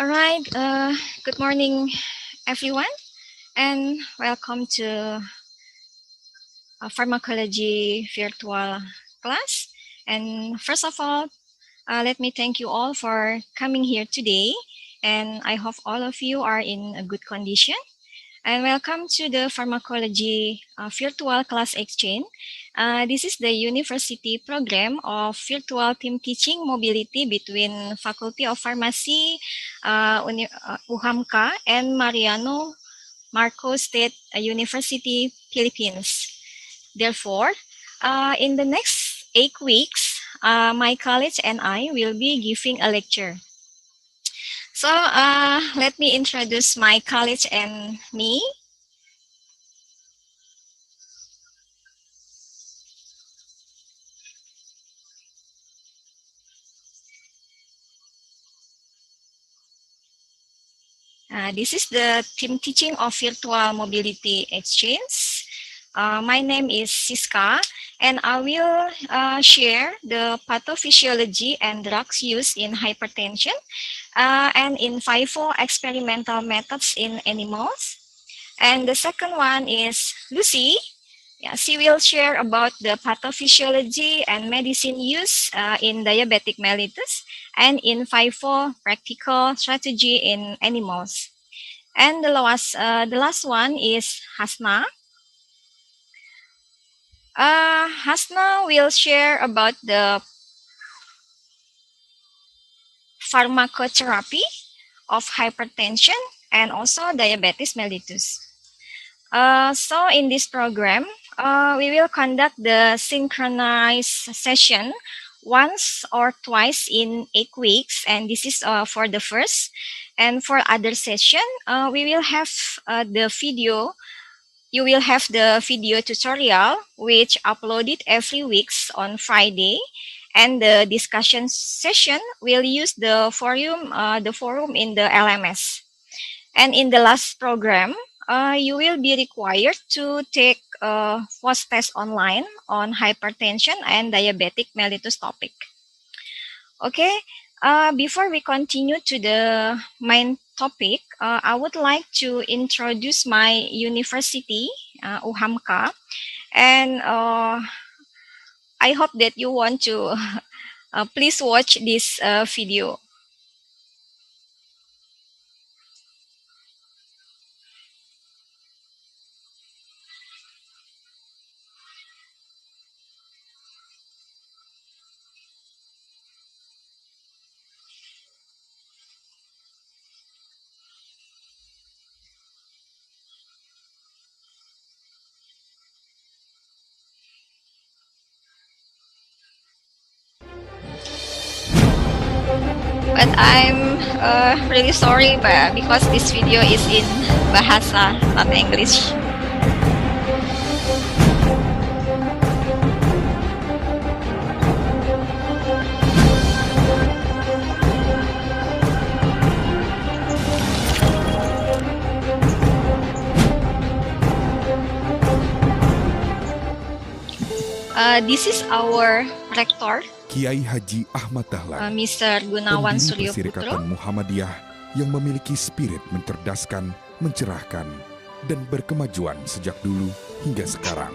All right. Good morning, everyone, and welcome to a pharmacology virtual class. And first of all, let me thank you all for coming here today. And I hope all of you are in a good condition. And welcome to the Pharmacology Virtual Class Exchange. This is the university program of virtual team teaching mobility between Faculty of Pharmacy, UHAMKA, and Mariano Marcos State University, Philippines. Therefore, in the next 8 weeks, my colleagues and I will be giving a lecture. So let me introduce my colleagues and me. This is the team teaching of virtual mobility exchange. My name is Siska, and I will share the pathophysiology and drugs used in hypertension and in FIFO experimental methods in animals. And the second one is Lucy. Yeah, she will share about the pathophysiology and medicine use in diabetic mellitus and in FIFO practical strategy in animals. And the last one is Hasna. Hasna will share about the pharmacotherapy of hypertension and also diabetes mellitus. So in this program, we will conduct the synchronized session once or twice in 8 weeks, and this is for the first. And for other session, we will have the video. You will have the video tutorial which uploaded every weeks on Friday, and the discussion session will use the forum in the LMS. And in the last program, you will be required to take a post test online on hypertension and diabetic mellitus topic. Okay, before we continue to the main topic, I would like to introduce my university, UHAMKA, and I hope that you want to please watch this video. But I'm really sorry because this video is in Bahasa, not English. This is our rector, Kiai Haji Ahmad Dahlan, Mr. Gunawan pendiri Suryo Putro. Perserikatan Muhammadiyah yang memiliki spirit mencerdaskan, mencerahkan, dan berkemajuan sejak dulu hingga sekarang.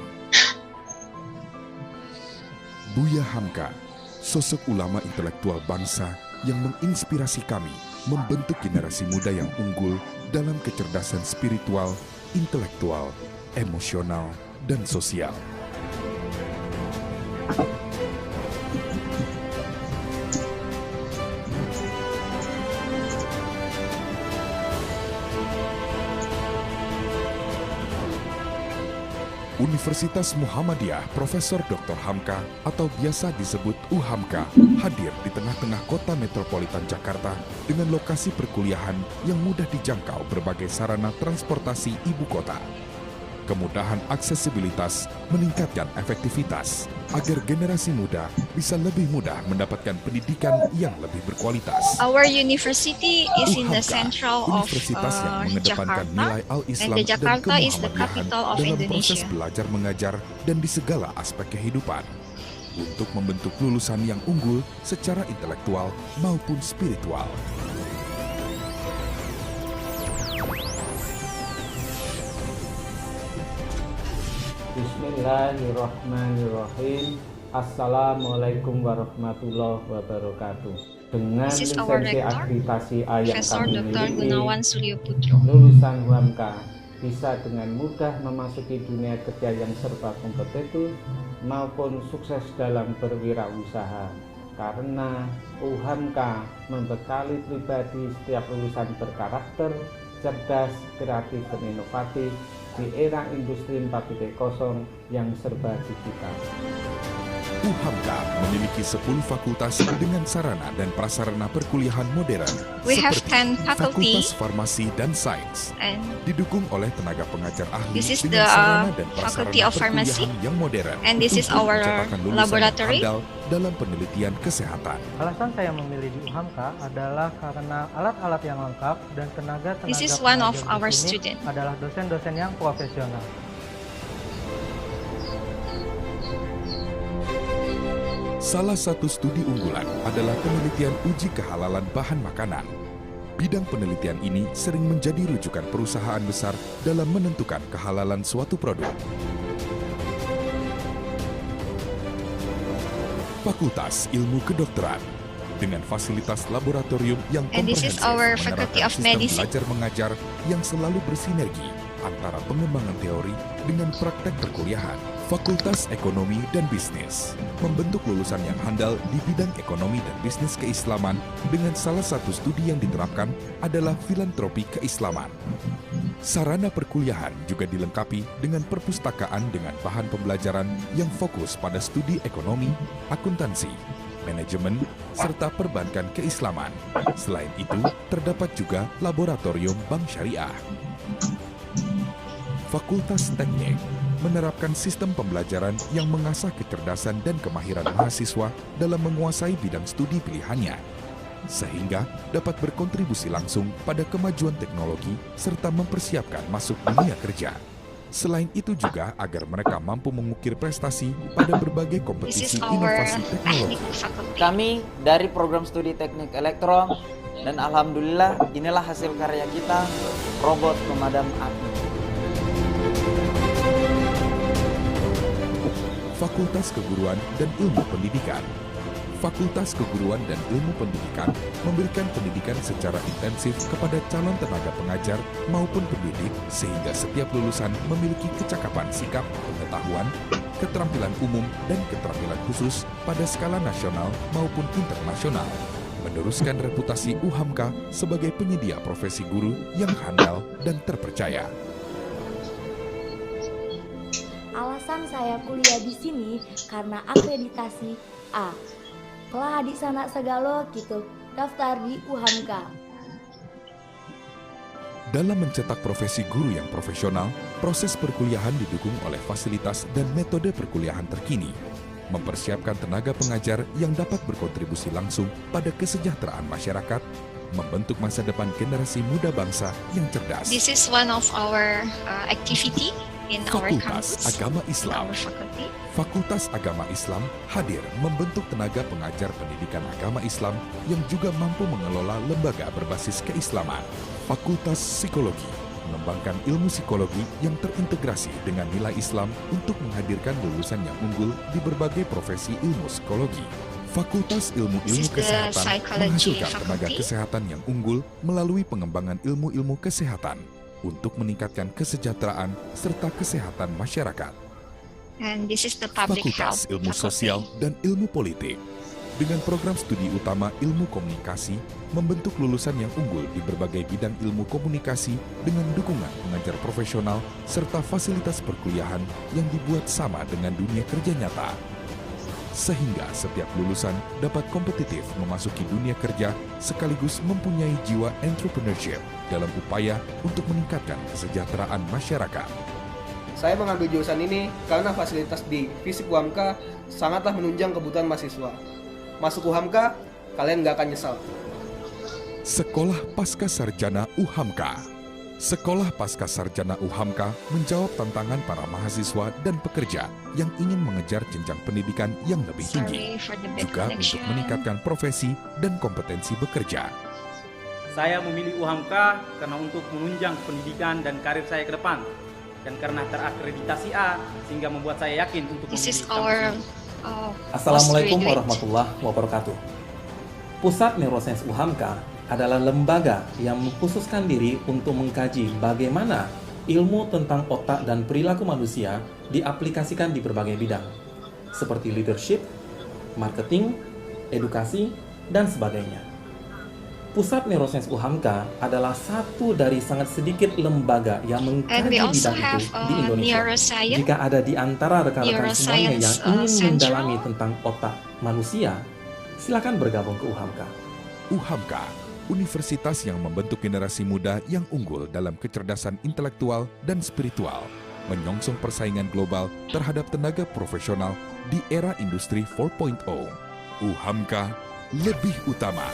Buya Hamka, sosok ulama intelektual bangsa yang menginspirasi kami membentuk generasi muda yang unggul dalam kecerdasan spiritual, intelektual, emosional, dan sosial. Universitas Muhammadiyah Profesor Dr. Hamka atau biasa disebut UHAMKA hadir di tengah-tengah kota metropolitan Jakarta dengan lokasi perkuliahan yang mudah dijangkau berbagai sarana transportasi ibu kota. Kemudahan aksesibilitas meningkatkan efektivitas agar generasi muda bisa lebih mudah mendapatkan pendidikan yang lebih berkualitas. Our university is in the central of Universitas yang mengedepankan Jakarta, nilai and al-Islam the dan Jakarta is the kemuhammadiyahan capital of dalam proses Indonesia. belajar mengajar dan di segala aspek kehidupan untuk membentuk lulusan yang unggul secara intelektual maupun spiritual. Bismillahirrahmanirrahim. Assalamualaikum warahmatullahi wabarakatuh. Dengan This is our lisensi rector, akreditasi A yang Profesor kami Dr. miliki, Gunawan Suryoputro. lulusan UHAMKA bisa dengan mudah memasuki dunia kerja yang serba kompetitif maupun sukses dalam berwirausaha. Karena UHAMKA membekali pribadi setiap lulusan berkarakter, cerdas, kreatif, dan inovatif di era industri 4.0 yang serba digital. UHAMKA memiliki 10 fakultas dengan sarana dan prasarana perkuliahan modern We have seperti 10 faculty Fakultas Farmasi dan Sains, and didukung oleh tenaga pengajar ahli this is dengan the sarana dan Faculty prasarana of Pharmacy, perkuliahan yang modern and this is untuk our mencetakkan lulusan yang laboratory. handal dalam penelitian kesehatan. Alasan saya memilih di UHAMKA adalah karena alat-alat yang lengkap dan tenaga-tenaga This is one of pengajar our di sini student. adalah dosen-dosen yang profesional. Salah satu studi unggulan adalah penelitian uji kehalalan bahan makanan. Bidang penelitian ini sering menjadi rujukan perusahaan besar dalam menentukan kehalalan suatu produk. Fakultas Ilmu Kedokteran dengan fasilitas laboratorium yang And this is komprehensif our Faculty menerapkan of sistem Medicine. belajar mengajar yang selalu bersinergi antara pengembangan teori dengan praktek perkuliahan. Fakultas Ekonomi dan Bisnis membentuk lulusan yang handal di bidang ekonomi dan bisnis keislaman dengan salah satu studi yang diterapkan adalah filantropi keislaman. Sarana perkuliahan juga dilengkapi dengan perpustakaan dengan bahan pembelajaran yang fokus pada studi ekonomi, akuntansi, manajemen, serta perbankan keislaman. Selain itu, terdapat juga laboratorium bank syariah. Fakultas Teknik menerapkan sistem pembelajaran yang mengasah kecerdasan dan kemahiran mahasiswa dalam menguasai bidang studi pilihannya, sehingga dapat berkontribusi langsung pada kemajuan teknologi serta mempersiapkan masuk dunia kerja. Selain itu juga agar mereka mampu mengukir prestasi pada berbagai This kompetisi is our inovasi Teknik teknologi. Faculty. Kami dari program studi teknik elektro dan alhamdulillah inilah hasil karya kita, robot pemadam api. Fakultas Keguruan dan Ilmu Pendidikan. Fakultas Keguruan dan Ilmu Pendidikan memberikan pendidikan secara intensif kepada calon tenaga pengajar maupun pendidik sehingga setiap lulusan memiliki kecakapan sikap, pengetahuan, keterampilan umum, dan keterampilan khusus pada skala nasional maupun internasional. Meneruskan reputasi UHAMKA sebagai penyedia profesi guru yang handal dan terpercaya. Alasan saya kuliah di sini karena akreditasi A. Kelah di sana segala gitu, daftar di UHAMKA. Dalam mencetak profesi guru yang profesional, proses perkuliahan didukung oleh fasilitas dan metode perkuliahan terkini, mempersiapkan tenaga pengajar yang dapat berkontribusi langsung pada kesejahteraan masyarakat, membentuk masa depan generasi muda bangsa yang cerdas. This is one of our activity in our Fakultas campus, Agama in Islam. our faculty. Fakultas Agama Islam hadir membentuk tenaga pengajar pendidikan agama Islam yang juga mampu mengelola lembaga berbasis keislaman. Fakultas Psikologi mengembangkan ilmu psikologi yang terintegrasi dengan nilai Islam untuk menghadirkan lulusan yang unggul di berbagai profesi ilmu psikologi. Fakultas Ilmu-Ilmu This is the Kesehatan Psychology menghasilkan tenaga Faculty. kesehatan yang unggul melalui pengembangan ilmu-ilmu kesehatan untuk meningkatkan kesejahteraan serta kesehatan masyarakat. And this is the Public Fakultas Health Ilmu Faculty. Sosial dan Ilmu Politik dengan program studi utama ilmu komunikasi membentuk lulusan yang unggul di berbagai bidang ilmu komunikasi dengan dukungan pengajar profesional serta fasilitas perkuliahan yang dibuat sama dengan dunia kerja nyata. Sehingga setiap lulusan dapat kompetitif memasuki dunia kerja sekaligus mempunyai jiwa entrepreneurship dalam upaya untuk meningkatkan kesejahteraan masyarakat. Saya mengambil jurusan ini karena fasilitas di Fisik UHAMKA sangatlah menunjang kebutuhan mahasiswa. Masuk UHAMKA, kalian nggak akan nyesal. Sekolah Pasca Sarjana UHAMKA. Sekolah Pasca Sarjana UHAMKA menjawab tantangan para mahasiswa dan pekerja yang ingin mengejar jenjang pendidikan yang lebih tinggi, Sorry for the bad juga connection. untuk meningkatkan profesi dan kompetensi bekerja. Saya memilih UHAMKA karena untuk menunjang pendidikan dan karir saya ke depan. dan karena terakreditasi A sehingga membuat saya yakin untuk This is memilih kampus our ini. Assalamualaikum postgraduate. warahmatullahi wabarakatuh. Pusat Neuroscience UHAMKA adalah lembaga yang mengkhususkan diri untuk mengkaji bagaimana ilmu tentang otak dan perilaku manusia diaplikasikan di berbagai bidang, seperti leadership, marketing, edukasi, dan sebagainya. Pusat Neuroscience UHAMKA adalah satu dari sangat sedikit lembaga yang And we mengkaji also bidang have itu di Indonesia. neuroscience. Jika ada di antara rekan-rekan semuanya yang ingin Central. mendalami tentang otak manusia, silakan bergabung ke UHAMKA. UHAMKA, universitas yang membentuk generasi muda yang unggul dalam kecerdasan intelektual dan spiritual, menyongsong persaingan global terhadap tenaga profesional di era industri 4.0. UHAMKA lebih utama.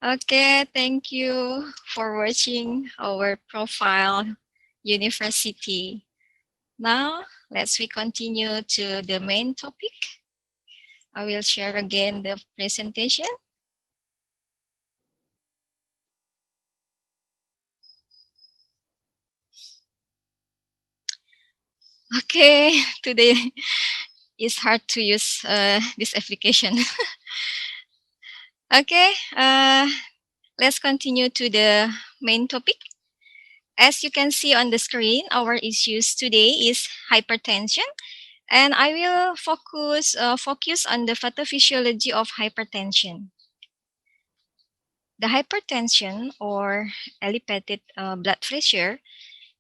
Okay, thank you for watching our profile university. Now, we continue to the main topic. I will share again the presentation. Okay, today it's hard to use this application. Okay, let's continue to the main topic. As you can see on the screen, our issues today is hypertension, and I will focus on the pathophysiology of hypertension. The hypertension or elevated blood pressure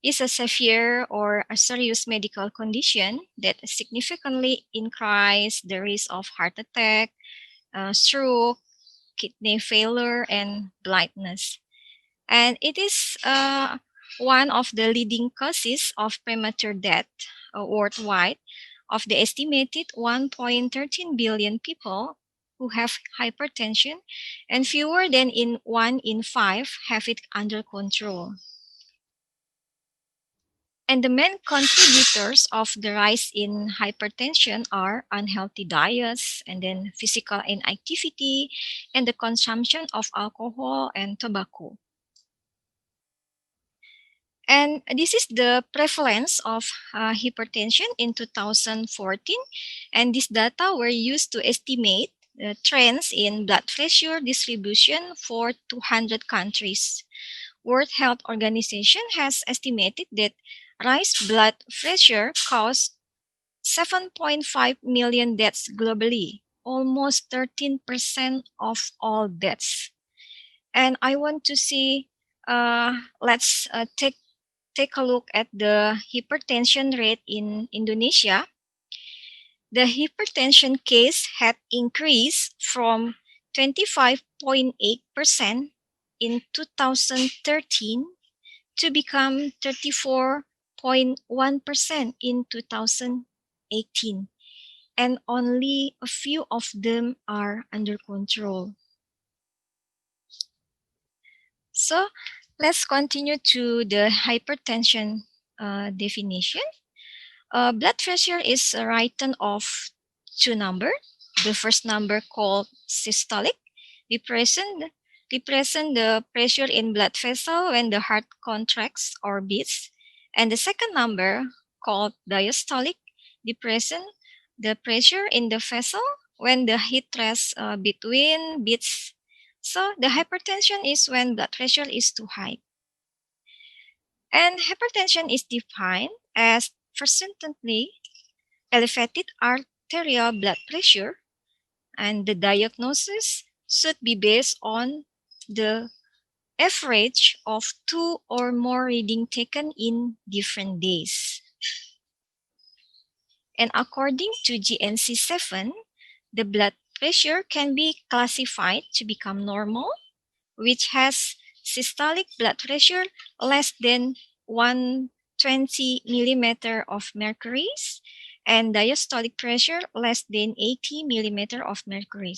is a severe or a serious medical condition that significantly increases the risk of heart attack, stroke, kidney failure, and blindness. And it is one of the leading causes of premature death worldwide. Of the estimated 1.13 billion people who have hypertension, and fewer than 1 in 5 have it under control. And the main contributors of the rise in hypertension are unhealthy diets, and then physical inactivity, and the consumption of alcohol and tobacco. And this is the prevalence of hypertension in 2014. And this data were used to estimate the trends in blood pressure distribution for 200 countries. World Health Organization has estimated that raised blood pressure caused 7.5 million deaths globally, almost 13% of all deaths. And I want to see, let's take a look at the hypertension rate in Indonesia. The hypertension case had increased from 25.8% in 2013 to become 34.1% in 2018. And only a few of them are under control. So let's continue to the hypertension definition. Blood pressure is written of two numbers. The first number called systolic represent the pressure in blood vessel when the heart contracts or beats, and the second number called diastolic represent the pressure in the vessel when the heart rests between beats. So the hypertension is when blood pressure is too high. And hypertension is defined as persistently elevated arterial blood pressure, and the diagnosis should be based on the average of 2 or more readings taken in different days. And according to GNC7, the blood pressure can be classified to become normal, which has systolic blood pressure less than 120 millimeter of mercury, and diastolic pressure less than 80 millimeter of mercury.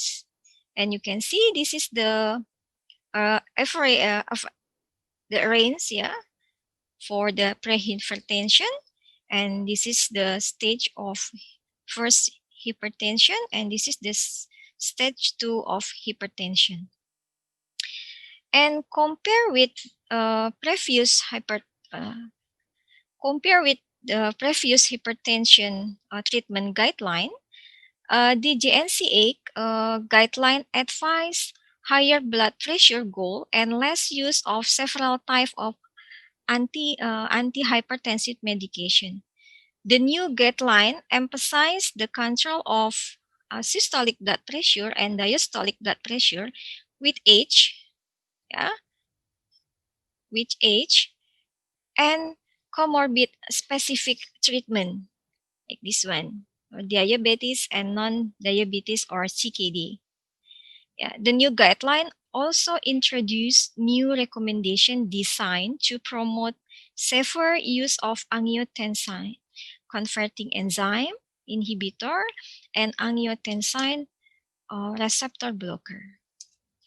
And you can see this is the average of the range, for the prehypertension. And this is the stage of first hypertension, and this is the stage 2 of hypertension. And uh, compare with the previous hypertension treatment guideline, the GNCA guideline advise higher blood pressure goal and less use of several types of antihypertensive medication. The new guideline emphasized the control of systolic blood pressure and diastolic blood pressure with age, yeah, with age and comorbid specific treatment like this one, diabetes and non-diabetes or CKD. Yeah, the new guideline also introduced new recommendation designed to promote safer use of angiotensin converting enzyme inhibitor and angiotensin receptor blocker.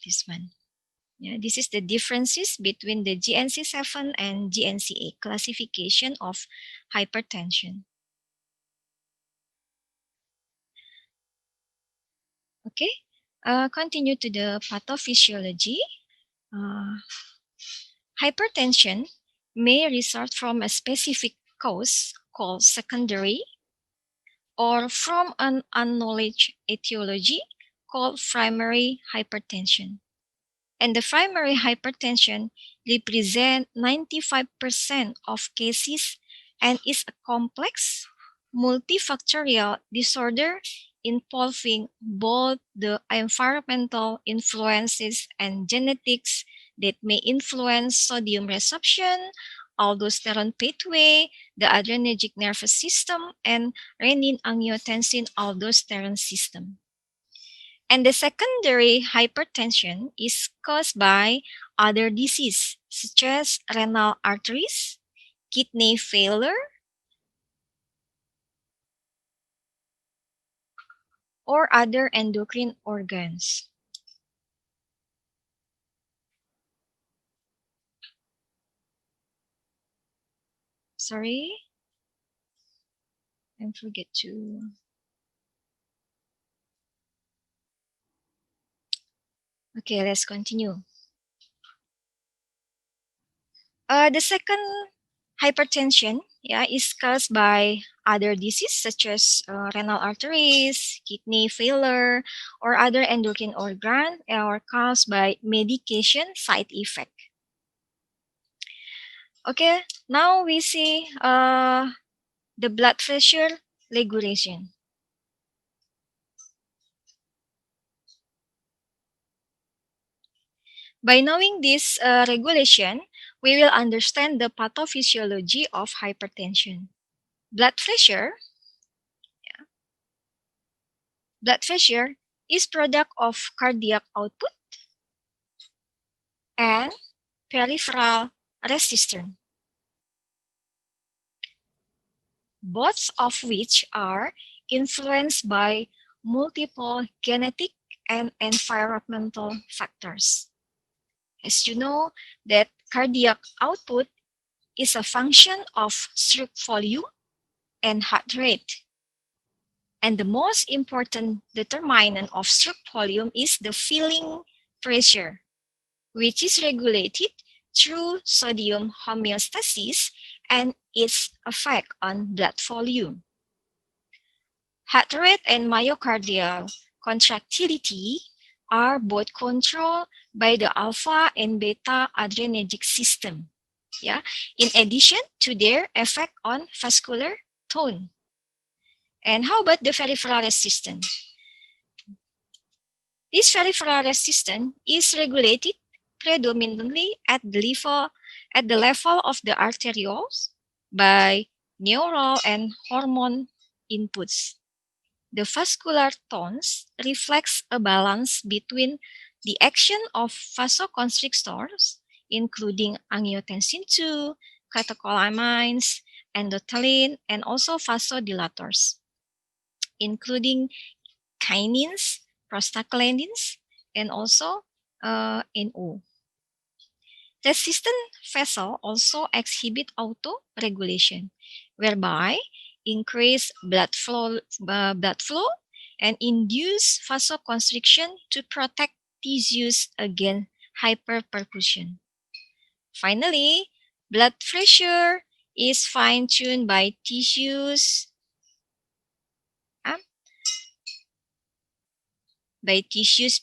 This one. Yeah, this is the differences between the GNC7 and GNCA classification of hypertension. Okay, continue to the pathophysiology. Hypertension may result from a specific cause called secondary or from an unknowledge etiology called primary hypertension. And the primary hypertension represents 95% of cases and is a complex, multifactorial disorder involving both the environmental influences and genetics that may influence sodium resorption, aldosterone pathway, the adrenergic nervous system, and renin-angiotensin-aldosterone system. And the secondary hypertension is caused by other disease such as renal arteries, kidney failure, or other endocrine organs. Sorry, I forget to. Okay, let's continue. The second hypertension, yeah, is caused by other disease such as renal arteries, kidney failure, or other endocrine organ, or caused by medication side effect. Okay, now we see the blood pressure regulation. By knowing this regulation, we will understand the pathophysiology of hypertension. Blood pressure, blood pressure is product of cardiac output and peripheral resistance, both of which are influenced by multiple genetic and environmental factors. As you know, that cardiac output is a function of stroke volume and heart rate. And the most important determinant of stroke volume is the filling pressure, which is regulated through sodium homeostasis and its effect on blood volume. Heart rate and myocardial contractility are both controlled by the alpha and beta adrenergic system. Yeah, in addition to their effect on vascular tone. And how about the peripheral resistance? This peripheral resistance is regulated predominantly at the level of the arterioles by neural and hormone inputs. The vascular tones reflects a balance between the action of vasoconstrictors, including angiotensin II, catecholamines, endothelin, and also vasodilators, including kinins, prostaglandins, and also NO. Resistant vessel also exhibit auto-regulation, whereby increase blood flow and induce vasoconstriction to protect tissues against hyperperfusion. Finally, blood pressure is fine-tuned by tissues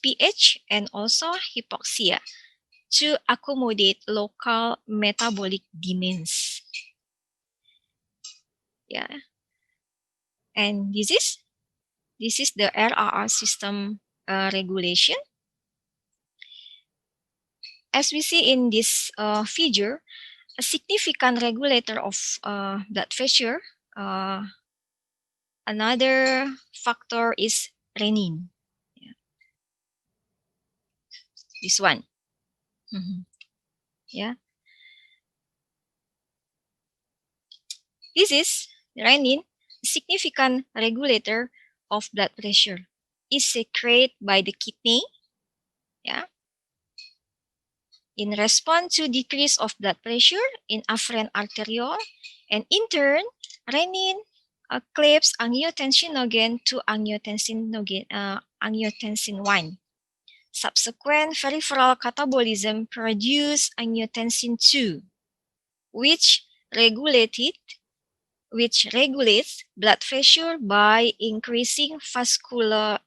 pH and also hypoxia to accommodate local metabolic demands. Yeah, and this is the RRR system regulation. As we see in this figure, a significant regulator of blood pressure, another factor is renin. Yeah. This one. Yeah. This is renin, a significant regulator of blood pressure. Is secreted by the kidney. Yeah. In response to decrease of blood pressure in afferent arteriole, and in turn, renin cleaves angiotensinogen to angiotensin 1. Subsequent peripheral catabolism produce angiotensin 2, which regulates blood pressure by increasing vascular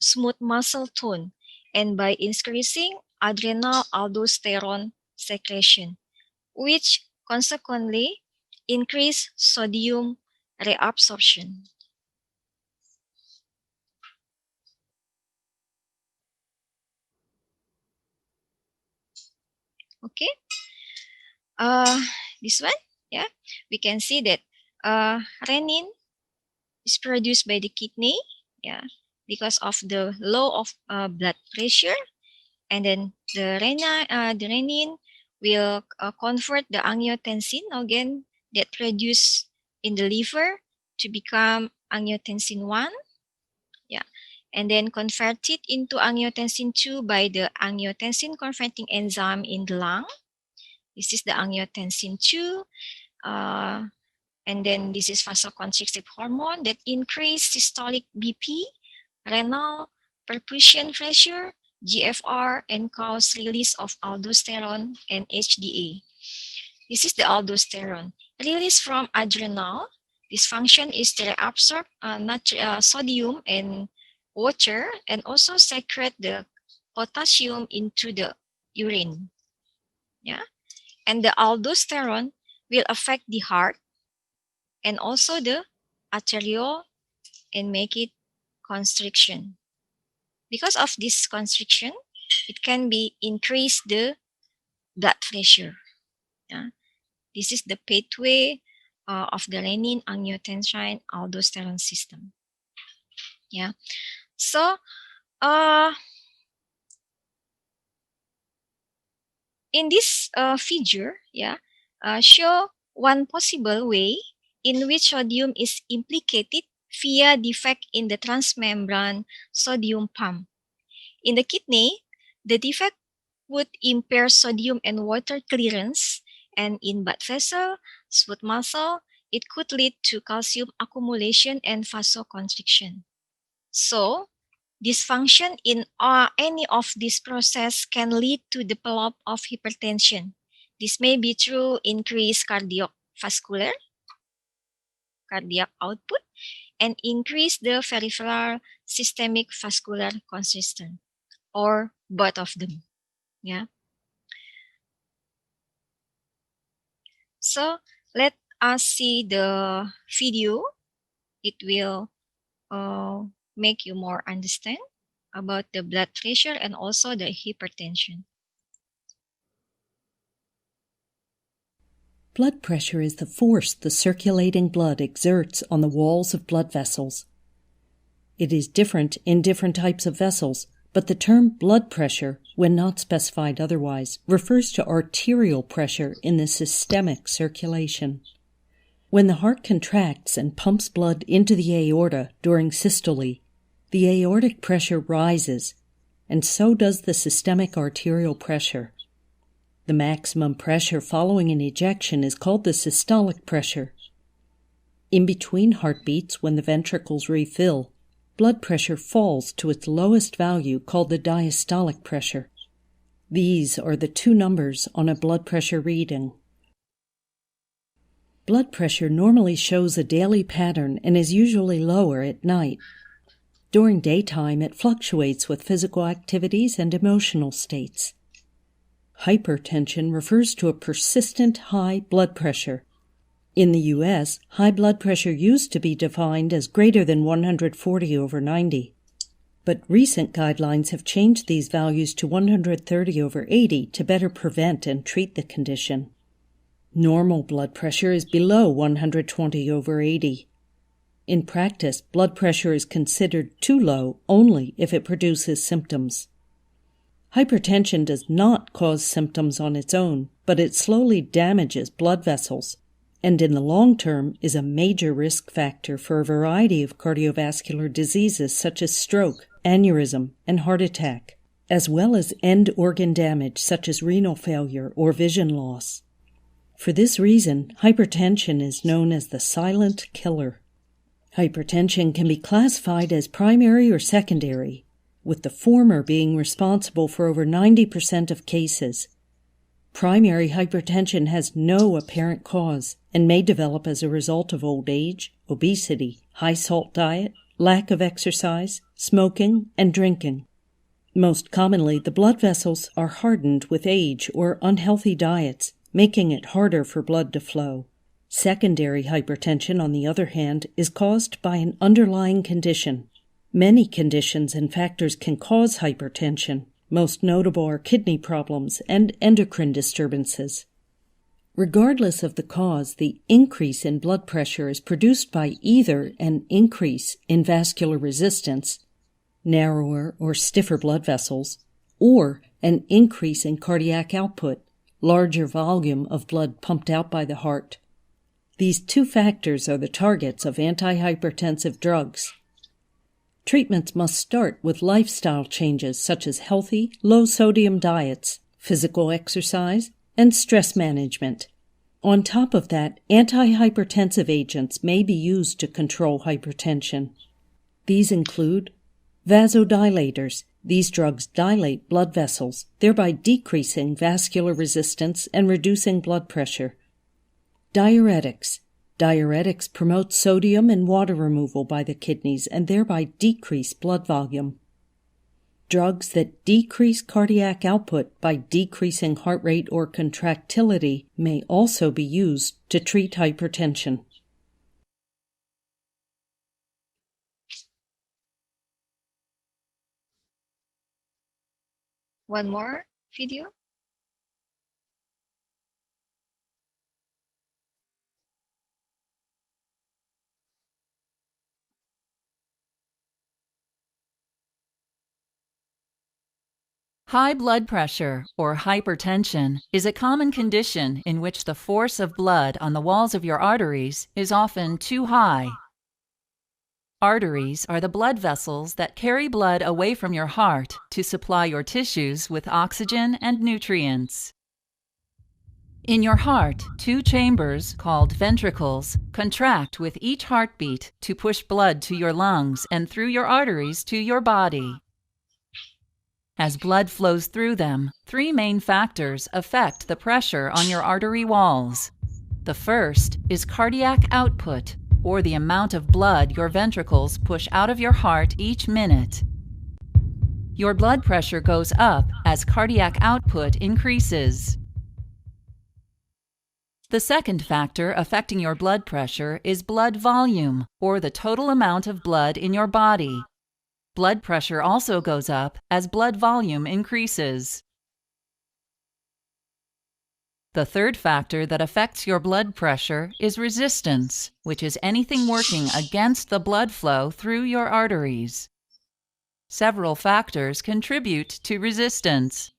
smooth muscle tone and by increasing adrenal aldosterone secretion, which consequently increase sodium reabsorption. Okay, this one, yeah, we can see that renin is produced by the kidney, yeah, because of the low of blood pressure, and then the renin will convert the angiotensin again that produced in the liver to become angiotensin 1, yeah, and then convert it into angiotensin 2 by the angiotensin converting enzyme in the lung. This is the angiotensin 2, and then this is vasoconstrictive hormone that increase systolic BP, renal perfusion pressure, GFR, and cause release of aldosterone and HDA. This is the aldosterone. Release from adrenal. This function is to reabsorb sodium and water, and also secrete the potassium into the urine. Yeah, and the aldosterone will affect the heart and also the arteriole and make it constriction. Because of this constriction, it can be increase the blood pressure. Yeah. This is the pathway of the renin angiotensin aldosterone system. Yeah. So in this figure, yeah, show one possible way in which sodium is implicated via defect in the transmembrane sodium pump. In the kidney, the defect would impair sodium and water clearance, and in blood vessel, smooth muscle, it could lead to calcium accumulation and vasoconstriction. So, dysfunction in any of these processes can lead to develop of hypertension. This may be through increased cardiac output and increase the peripheral systemic vascular constriction, or both of them. Yeah. So let us see the video. It will make you more understand about the blood pressure and also the hypertension. Blood pressure is the force the circulating blood exerts on the walls of blood vessels. It is different in different types of vessels, but the term blood pressure, when not specified otherwise, refers to arterial pressure in the systemic circulation. When the heart contracts and pumps blood into the aorta during systole, the aortic pressure rises, and so does the systemic arterial pressure. The maximum pressure following an ejection is called the systolic pressure. In between heartbeats, when the ventricles refill, blood pressure falls to its lowest value called the diastolic pressure. These are the two numbers on a blood pressure reading. Blood pressure normally shows a daily pattern and is usually lower at night. During daytime, it fluctuates with physical activities and emotional states. Hypertension refers to a persistent high blood pressure. In the U.S., high blood pressure used to be defined as greater than 140/90. But recent guidelines have changed these values to 130/80 to better prevent and treat the condition. Normal blood pressure is below 120/80. In practice, blood pressure is considered too low only if it produces symptoms. Hypertension does not cause symptoms on its own, but it slowly damages blood vessels, and in the long term is a major risk factor for a variety of cardiovascular diseases such as stroke, aneurysm, and heart attack, as well as end organ damage such as renal failure or vision loss. For this reason, hypertension is known as the silent killer. Hypertension can be classified as primary or secondary, with the former being responsible for over 90% of cases. Primary hypertension has no apparent cause and may develop as a result of old age, obesity, high-salt diet, lack of exercise, smoking, and drinking. Most commonly, the blood vessels are hardened with age or unhealthy diets, making it harder for blood to flow. Secondary hypertension, on the other hand, is caused by an underlying condition. Many conditions and factors can cause hypertension. Most notable are kidney problems and endocrine disturbances. Regardless of the cause, the increase in blood pressure is produced by either an increase in vascular resistance, narrower or stiffer blood vessels, or an increase in cardiac output, larger volume of blood pumped out by the heart. These two factors are the targets of antihypertensive drugs. Treatments must start with lifestyle changes such as healthy, low-sodium diets, physical exercise, and stress management. On top of that, antihypertensive agents may be used to control hypertension. These include vasodilators. These drugs dilate blood vessels, thereby decreasing vascular resistance and reducing blood pressure. Diuretics. Diuretics promote sodium and water removal by the kidneys and thereby decrease blood volume. Drugs that decrease cardiac output by decreasing heart rate or contractility may also be used to treat hypertension. One more video. High blood pressure, or hypertension, is a common condition in which the force of blood on the walls of your arteries is often too high. Arteries are the blood vessels that carry blood away from your heart to supply your tissues with oxygen and nutrients. In your heart, two chambers, called ventricles, contract with each heartbeat to push blood to your lungs and through your arteries to your body. As blood flows through them, three main factors affect the pressure on your artery walls. The first is cardiac output, or the amount of blood your ventricles push out of your heart each minute. Your blood pressure goes up as cardiac output increases. The second factor affecting your blood pressure is blood volume, or the total amount of blood in your body. Blood pressure also goes up as blood volume increases. The third factor that affects your blood pressure is resistance, which is anything working against the blood flow through your arteries. Several factors contribute to resistance.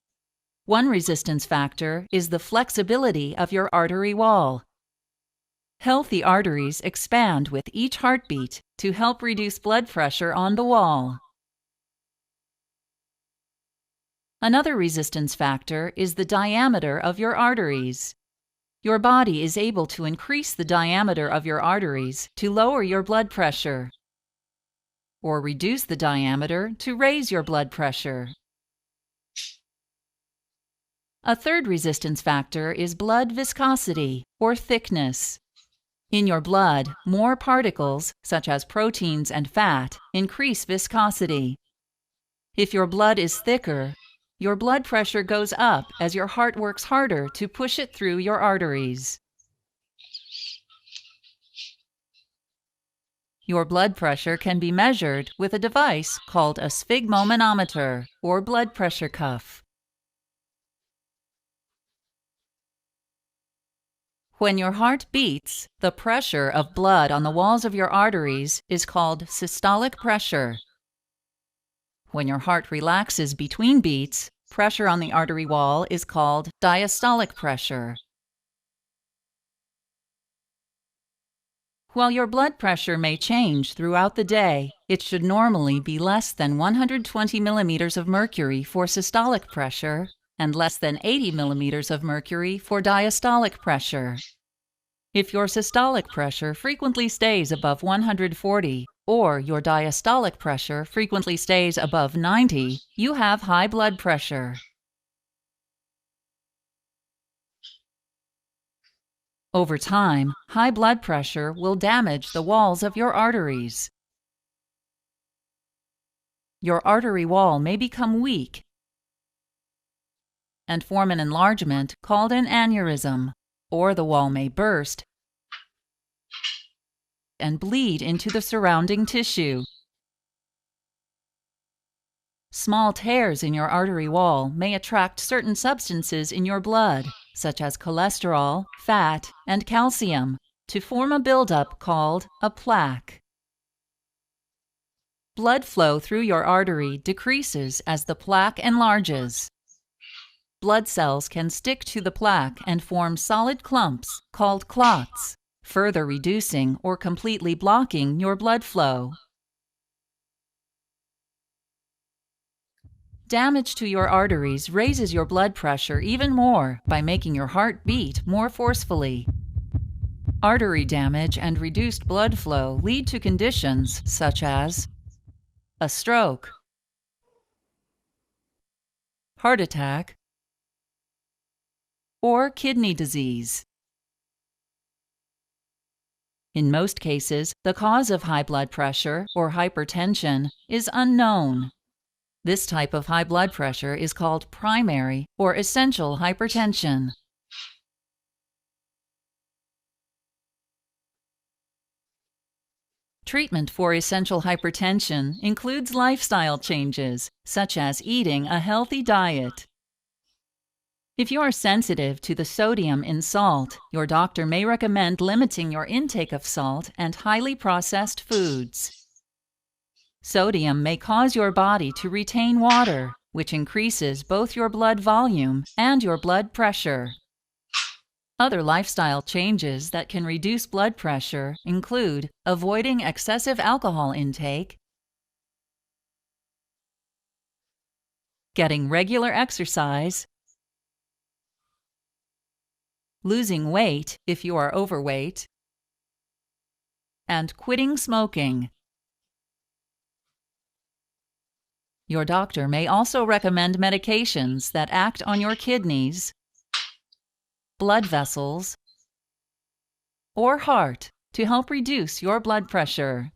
One resistance factor is the flexibility of your artery wall. Healthy arteries expand with each heartbeat to help reduce blood pressure on the wall. Another resistance factor is the diameter of your arteries. Your body is able to increase the diameter of your arteries to lower your blood pressure, or reduce the diameter to raise your blood pressure. A third resistance factor is blood viscosity, or thickness. In your blood, more particles, such as proteins and fat, increase viscosity. If your blood is thicker, your blood pressure goes up as your heart works harder to push it through your arteries. Your blood pressure can be measured with a device called a sphygmomanometer, or blood pressure cuff. When your heart beats, the pressure of blood on the walls of your arteries is called systolic pressure. When your heart relaxes between beats, pressure on the artery wall is called diastolic pressure. While your blood pressure may change throughout the day, it should normally be less than 120 millimeters of mercury for systolic pressure and less than 80 millimeters of mercury for diastolic pressure. If your systolic pressure frequently stays above 140 or your diastolic pressure frequently stays above 90, you have high blood pressure. Over time, high blood pressure will damage the walls of your arteries. Your artery wall may become weak and form an enlargement called an aneurysm, or the wall may burst and bleed into the surrounding tissue. Small tears in your artery wall may attract certain substances in your blood, such as cholesterol, fat, and calcium, to form a buildup called a plaque. Blood flow through your artery decreases as the plaque enlarges. Blood cells can stick to the plaque and form solid clumps called clots, further reducing or completely blocking your blood flow. Damage to your arteries raises your blood pressure even more by making your heart beat more forcefully. Artery damage and reduced blood flow lead to conditions such as a stroke, heart attack, or kidney disease. In most cases, the cause of high blood pressure or hypertension is unknown. This type of high blood pressure is called primary or essential hypertension. Treatment for essential hypertension includes lifestyle changes, such as eating a healthy diet. If you are sensitive to the sodium in salt, your doctor may recommend limiting your intake of salt and highly processed foods. Sodium may cause your body to retain water, which increases both your blood volume and your blood pressure. Other lifestyle changes that can reduce blood pressure include avoiding excessive alcohol intake, getting regular exercise, losing weight if you are overweight, and quitting smoking. Your doctor may also recommend medications that act on your kidneys, blood vessels, or heart to help reduce your blood pressure.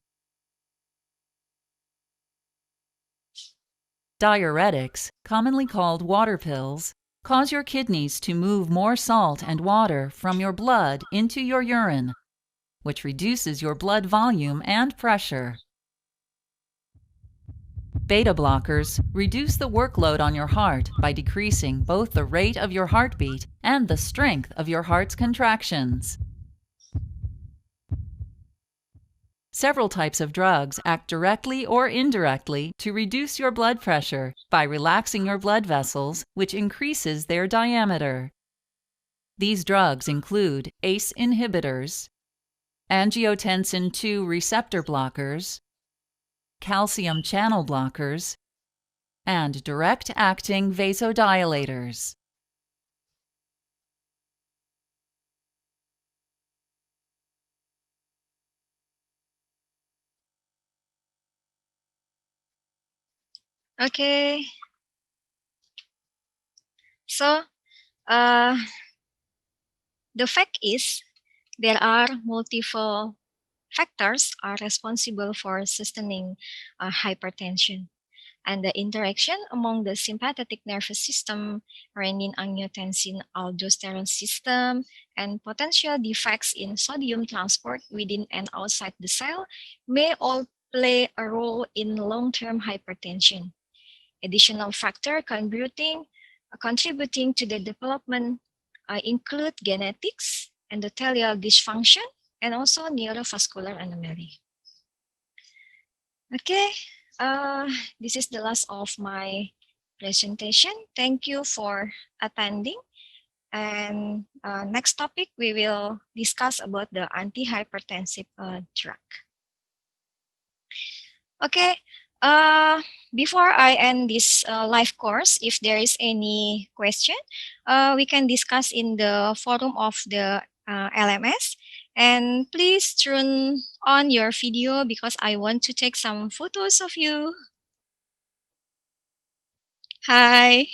Diuretics, commonly called water pills, cause your kidneys to move more salt and water from your blood into your urine, which reduces your blood volume and pressure. Beta blockers reduce the workload on your heart by decreasing both the rate of your heartbeat and the strength of your heart's contractions. Several types of drugs act directly or indirectly to reduce your blood pressure by relaxing your blood vessels, which increases their diameter. These drugs include ACE inhibitors, angiotensin II receptor blockers, calcium channel blockers, and direct-acting vasodilators. Okay. So, uh, the fact is there are multiple factors are responsible for sustaining hypertension, and the interaction among the sympathetic nervous system, renin-angiotensin aldosterone system, and potential defects in sodium transport within and outside the cell may all play a role in long-term hypertension. Additional factor contributing to the development include genetics, endothelial dysfunction, and also neurovascular anomaly. Okay, this is the last of my presentation. Thank you for attending. And next topic, we will discuss about the antihypertensive drug. Okay, before I end this live course, if there is any question, we can discuss in the forum of the LMS. And please turn on your video because I want to take some photos of you. Hi.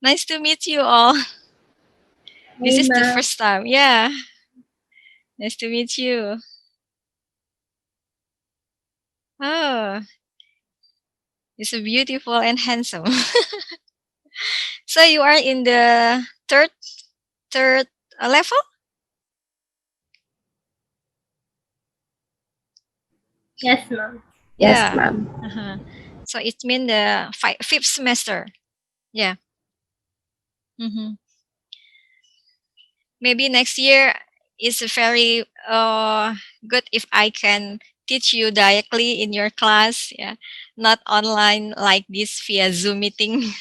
Nice to meet you all. This is the first time. Yeah. Nice to meet you. Oh, you're so beautiful and handsome. So you are in the third level? Yes, ma'am. Yeah. Yes, ma'am. So it means the fifth semester. Yeah. Maybe next year is very good if I can teach you directly in your class. Yeah, not online like this via Zoom meeting.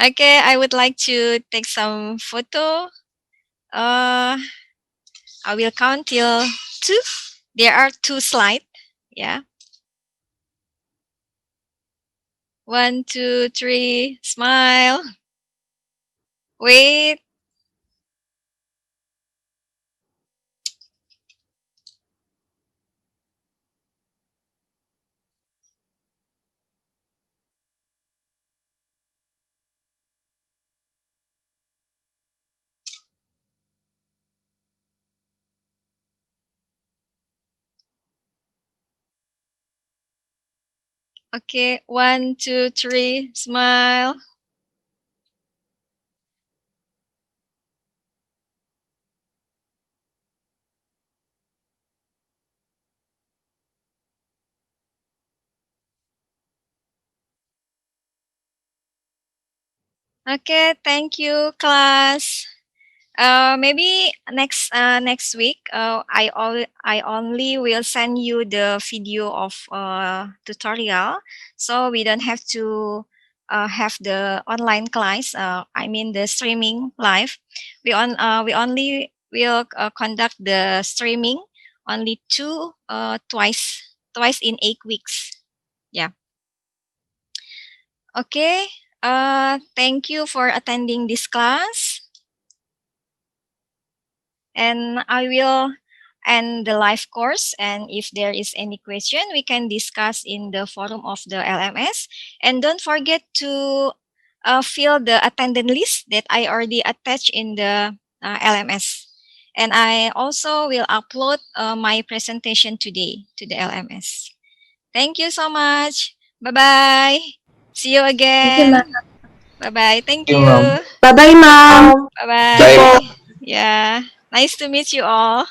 Okay, I would like to take some photo. I will count till 2. There are 2 slides. Yeah. 1, 2, 3. Smile. Wait. Okay, 1, 2, 3. Smile. Okay, thank you, class. Maybe next week, I only will send you the video of tutorial, so we don't have to have the online class. I mean the streaming live. We only will conduct the streaming only twice in 8 weeks. Yeah. Okay. Thank you for attending this class. And I will end the live course. And if there is any question, we can discuss in the forum of the LMS. And don't forget to fill the attendance list that I already attached in the LMS. And I also will upload my presentation today to the LMS. Thank you so much. Bye-bye. See you again. Bye-bye. Thank you. Bye-bye, ma'am. Bye-bye. Yeah. Nice to meet you all.